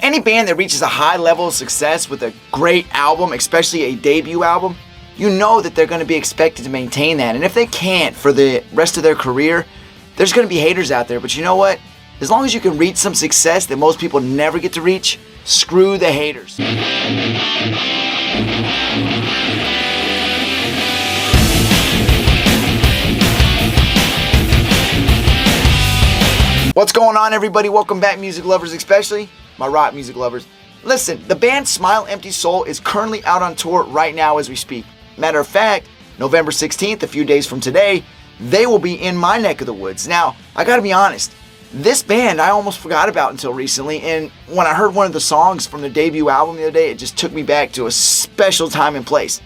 any band that reaches a high level of success with a great album, especially a debut album, you know that they're going to be expected to maintain that. And if they can't for the rest of their career, there's going to be haters out there. But you know what? As long as you can reach some success that most people never get to reach, screw the haters. What's going on, everybody? Welcome back, music lovers, especially my rock music lovers. Listen, the band Smile Empty Soul is currently out on tour right now as we speak. Matter of fact, November 16th, a few days from today, they will be in my neck of the woods. Now, I gotta be honest, this band I almost forgot about until recently, and when I heard one of the songs from their debut album the other day, it just took me back to a special time and place.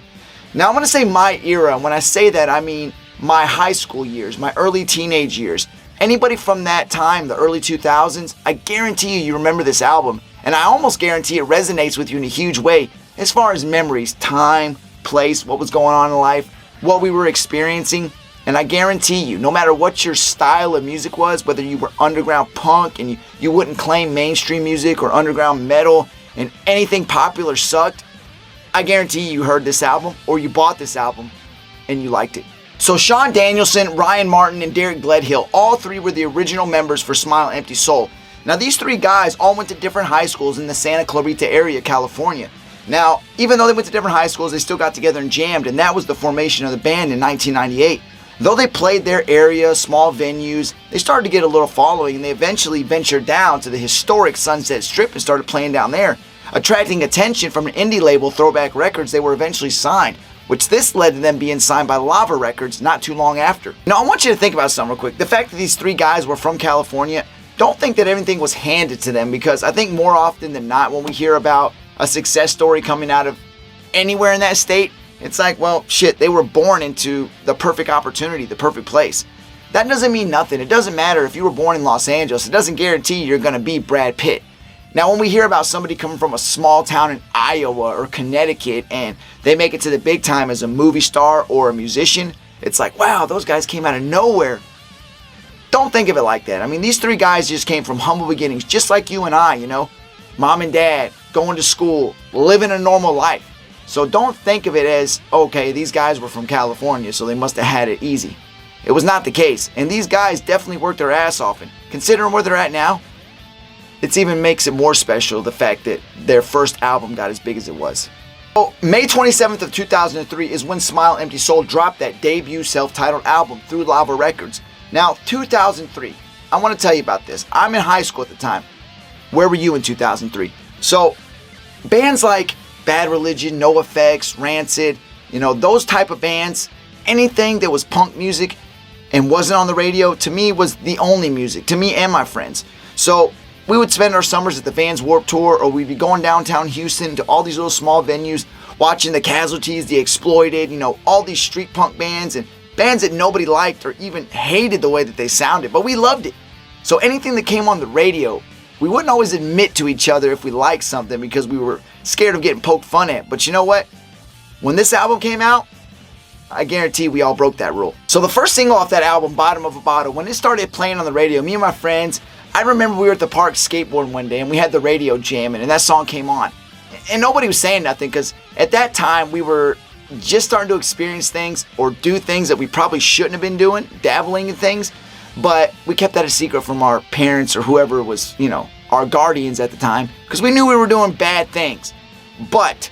Now, I'm gonna say my era, and when I say that, I mean my high school years, my early teenage years. Anybody from that time, the early 2000s, I guarantee you remember this album, and I almost guarantee it resonates with you in a huge way as far as memories, time, place, what was going on in life, what we were experiencing. And I guarantee you, no matter what your style of music was, whether you were underground punk and you wouldn't claim mainstream music or underground metal and anything popular sucked, I guarantee you heard this album or you bought this album and you liked it. So Sean Danielson, Ryan Martin, and Derek Gledhill, all three were the original members for Smile Empty Soul. Now these three guys all went to different high schools in the Santa Clarita area, California. Now, even though they went to different high schools, they still got together and jammed, and that was the formation of the band in 1998. Though they played their area, small venues, they started to get a little following, and they eventually ventured down to the historic Sunset Strip and started playing down there. Attracting attention from an indie label, Throwback Records, they were eventually signed, which this led to them being signed by Lava Records not too long after. Now, I want you to think about something real quick. The fact that these three guys were from California, don't think that everything was handed to them, because I think more often than not, when we hear about a success story coming out of anywhere in that state, it's like, well, shit, they were born into the perfect opportunity, the perfect place. That doesn't mean nothing. It doesn't matter if you were born in Los Angeles. It doesn't guarantee you're going to be Brad Pitt. Now, when we hear about somebody coming from a small town in Iowa or Connecticut and they make it to the big time as a movie star or a musician, it's like, wow, those guys came out of nowhere. Don't think of it like that. I mean, these three guys just came from humble beginnings, just like you and I, you know, mom and dad, going to school, living a normal life. So don't think of it as, okay, these guys were from California, so they must have had it easy. It was not the case. And these guys definitely worked their ass off. And considering where they're at now, it even makes it more special, the fact that their first album got as big as it was. So, May 27th of 2003 is when Smile Empty Soul dropped that debut self-titled album through Lava Records. Now, 2003, I want to tell you about this. I'm in high school at the time. Where were you in 2003? So, bands like Bad Religion, NoFX, Rancid, you know, those type of bands, anything that was punk music and wasn't on the radio, to me was the only music, to me and my friends. So, we would spend our summers at the Vans Warped Tour, or we'd be going downtown Houston to all these little small venues, watching the Casualties, the Exploited, you know, all these street punk bands and bands that nobody liked or even hated the way that they sounded, but we loved it. So anything that came on the radio, we wouldn't always admit to each other if we liked something because we were scared of getting poked fun at. But you know what? When this album came out, I guarantee we all broke that rule. So the first single off that album, Bottom of a Bottle, when it started playing on the radio, me and my friends, I remember we were at the park skateboarding one day and we had the radio jamming and that song came on. And nobody was saying nothing because at that time we were just starting to experience things or do things that we probably shouldn't have been doing, dabbling in things. But we kept that a secret from our parents or whoever was, you know, our guardians at the time, because we knew we were doing bad things. But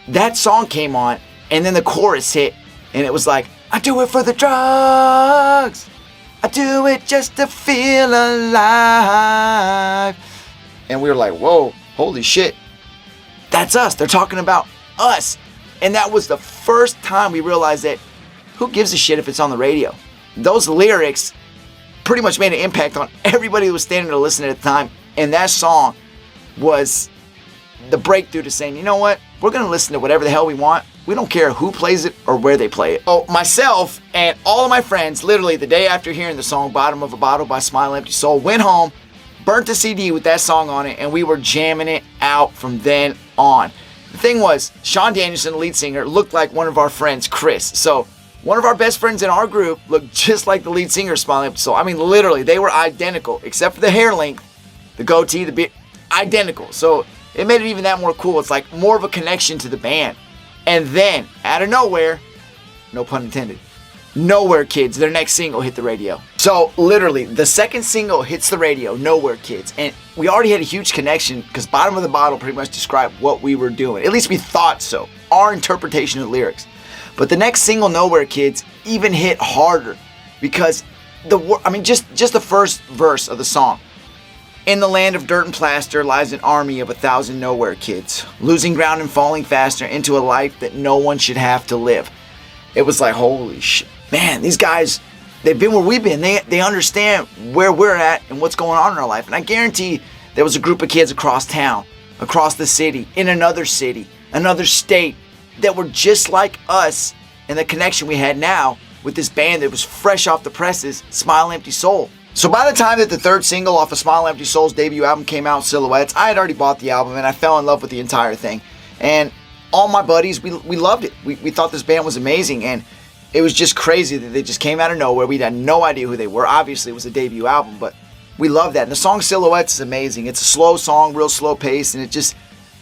that song came on and then the chorus hit and it was like, I do it for the drugs. I do it just to feel alive. And we were like, whoa, holy shit. That's us. They're talking about us. And that was the first time we realized that who gives a shit if it's on the radio? Those lyrics pretty much made an impact on everybody who was standing there listening at the time. And that song was the breakthrough to saying, you know what? We're going to listen to whatever the hell we want. We don't care who plays it or where they play it. Oh, myself and all of my friends, literally the day after hearing the song Bottom of a Bottle by Smile Empty Soul, went home, burnt the CD with that song on it, and we were jamming it out from then on. The thing was, Sean Danielson, the lead singer, looked like one of our friends, Chris. So one of our best friends in our group looked just like the lead singer of Smile Empty Soul. I mean, literally, they were identical, except for the hair length, the goatee, the beard. identical. So it made it even that more cool. It's like more of a connection to the band. And then, out of nowhere, no pun intended, Nowhere Kids, their next single hit the radio. So literally, the second single hits the radio, Nowhere Kids. And we already had a huge connection because Bottom of the Bottle pretty much described what we were doing. At least we thought so. Our interpretation of the lyrics. But the next single, Nowhere Kids, even hit harder because just the first verse of the song. In the land of dirt and plaster lies an army of 1,000 nowhere kids, losing ground and falling faster into a life that no one should have to live. It was like, holy shit. Man, these guys, they've been where we've been. They understand where we're at and what's going on in our life. And I guarantee there was a group of kids across town, across the city, in another city, another state, that were just like us, and the connection we had now with this band that was fresh off the presses, Smile Empty Soul. So by the time that the third single off of Smile Empty Soul's debut album came out, Silhouettes, I had already bought the album and I fell in love with the entire thing. And all my buddies, we loved it. We thought this band was amazing, and it was just crazy that they just came out of nowhere. We had no idea who they were. Obviously, it was a debut album, but we loved that. And the song Silhouettes is amazing. It's a slow song, real slow pace, and it just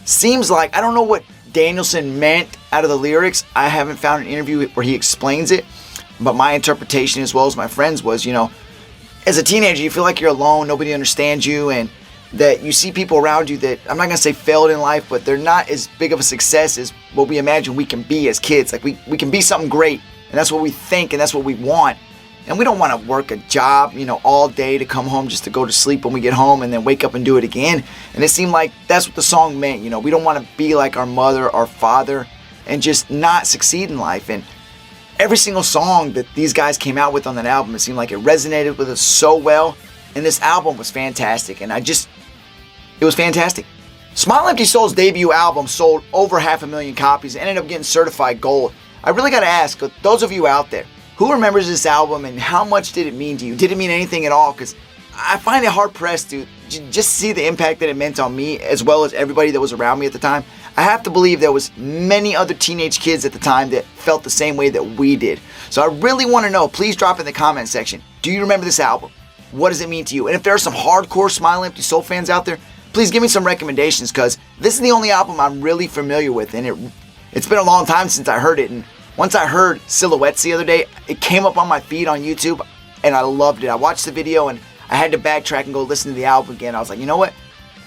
seems like, I don't know what Danielson meant out of the lyrics. I haven't found an interview where he explains it, but my interpretation, as well as my friends, was, as a teenager, you feel like you're alone, nobody understands you, and that you see people around you that, I'm not going to say failed in life, but they're not as big of a success as what we imagine we can be as kids. Like, we can be something great, and that's what we think, and that's what we want. And we don't want to work a job, all day to come home just to go to sleep when we get home and then wake up and do it again. And it seemed like that's what the song meant. We don't want to be like our mother, our father, and just not succeed in life. And every single song that these guys came out with on that album, it seemed like it resonated with us so well. And this album was fantastic. And it was fantastic. Smile Empty Soul's debut album sold over 500,000 copies and ended up getting certified gold. I really got to ask, those of you out there, who remembers this album and how much did it mean to you? Did it mean anything at all? Because I find it hard-pressed to just see the impact that it meant on me, as well as everybody that was around me at the time. I have to believe there was many other teenage kids at the time that felt the same way that we did. So I really want to know, please drop in the comment section, do you remember this album? What does it mean to you? And if there are some hardcore Smile Empty Soul fans out there, please give me some recommendations, because this is the only album I'm really familiar with, and it's been a long time since I heard it. And once I heard Silhouettes the other day, it came up on my feed on YouTube, and I loved it. I watched the video, and I had to backtrack and go listen to the album again. I was like, you know what?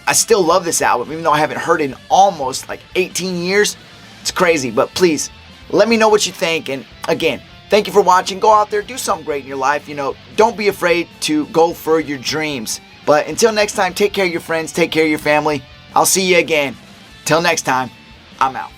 I still love this album, even though I haven't heard it in almost 18 years. It's crazy, but please, let me know what you think. And again, thank you for watching. Go out there, do something great in your life. Don't be afraid to go for your dreams. But until next time, take care of your friends, take care of your family. I'll see you again. Till next time, I'm out.